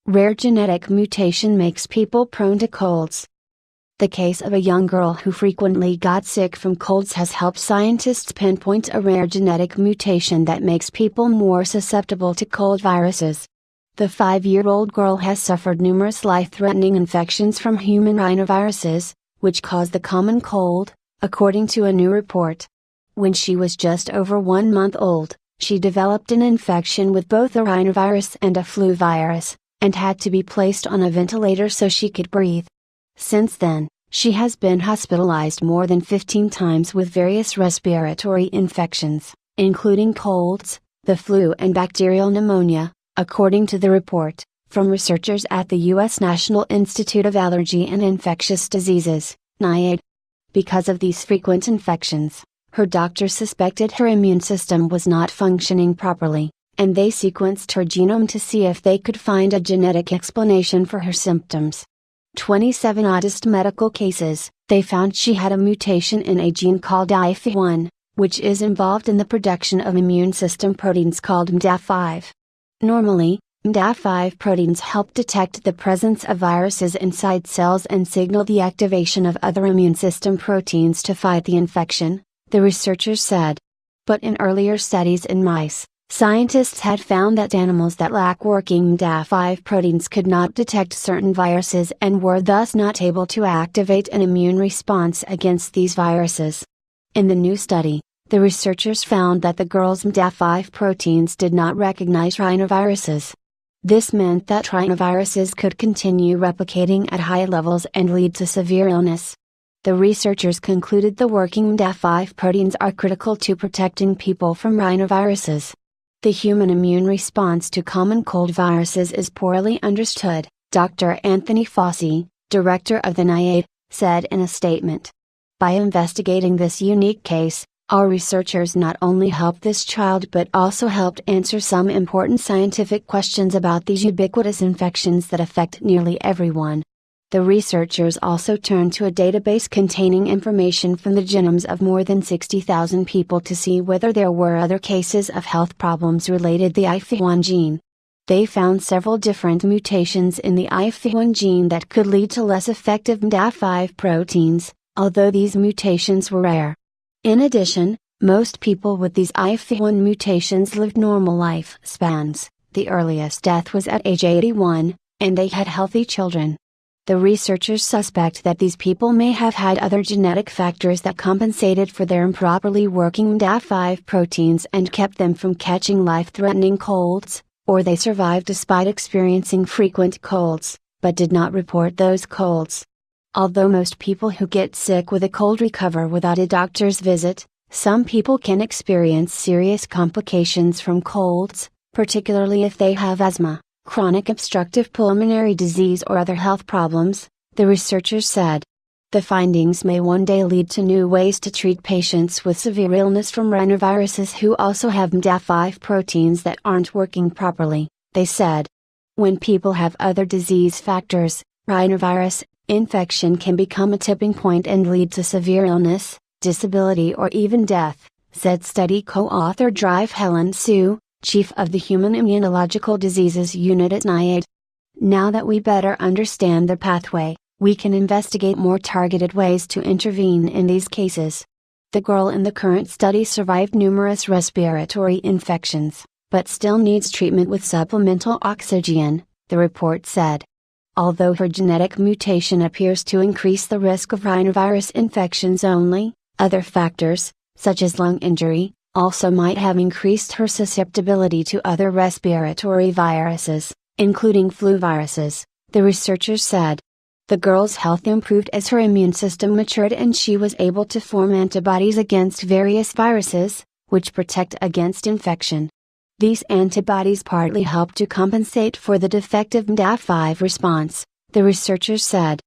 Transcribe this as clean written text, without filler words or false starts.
Rare genetic mutation makes people prone to colds. The case of a young girl who frequently got sick from colds has helped scientists pinpoint a rare genetic mutation that makes people more susceptible to cold viruses. The 5-year-old girl has suffered numerous life-threatening infections from human rhinoviruses, which cause the common cold, according to a new report. When she was just over 1 month old, she developed an infection with both a rhinovirus and a flu virus, and had to be placed on a ventilator so she could breathe. Since then, she has been hospitalized more than 15 times with various respiratory infections, including colds, the flu and bacterial pneumonia, according to the report, from researchers at the U.S. National Institute of Allergy and Infectious Diseases, NIAID. Because of these frequent infections, her doctor suspected her immune system was not functioning properly, and they sequenced her genome to see if they could find a genetic explanation for her symptoms. 27 oddest medical cases, they found she had a mutation in a gene called IFI1, which is involved in the production of immune system proteins called MDA5. Normally, MDA5 proteins help detect the presence of viruses inside cells and signal the activation of other immune system proteins to fight the infection, the researchers said. But in earlier studies in mice, scientists had found that animals that lack working MDA5 proteins could not detect certain viruses and were thus not able to activate an immune response against these viruses. In the new study, the researchers found that the girl's MDA5 proteins did not recognize rhinoviruses. This meant that rhinoviruses could continue replicating at high levels and lead to severe illness. The researchers concluded the working MDA5 proteins are critical to protecting people from rhinoviruses. The human immune response to common cold viruses is poorly understood, Dr. Anthony Fauci, director of the NIAID, said in a statement. By investigating this unique case, our researchers not only helped this child but also helped answer some important scientific questions about these ubiquitous infections that affect nearly everyone. The researchers also turned to a database containing information from the genomes of more than 60,000 people to see whether there were other cases of health problems related to the IFI1 gene. They found several different mutations in the IFI1 gene that could lead to less effective MDA5 proteins, although these mutations were rare. In addition, most people with these IFI1 mutations lived normal lifespans. The earliest death was at age 81, and they had healthy children. The researchers suspect that these people may have had other genetic factors that compensated for their improperly working MDA5 proteins and kept them from catching life-threatening colds, or they survived despite experiencing frequent colds, but did not report those colds. Although most people who get sick with a cold recover without a doctor's visit, some people can experience serious complications from colds, particularly if they have asthma, chronic obstructive pulmonary disease or other health problems, the researchers said. The findings may one day lead to new ways to treat patients with severe illness from rhinoviruses who also have MDA5 proteins that aren't working properly, they said. When people have other disease factors, rhinovirus infection can become a tipping point and lead to severe illness, disability or even death, said study co-author Drive Helen Su, chief of the Human Immunological Diseases Unit at NIAID. Now that we better understand the pathway, we can investigate more targeted ways to intervene in these cases. The girl in the current study survived numerous respiratory infections, but still needs treatment with supplemental oxygen, the report said. Although her genetic mutation appears to increase the risk of rhinovirus infections only, other factors, such as lung injury, also might have increased her susceptibility to other respiratory viruses, including flu viruses, the researchers said. The girl's health improved as her immune system matured and she was able to form antibodies against various viruses, which protect against infection. These antibodies partly help to compensate for the defective MDA5 response, the researchers said.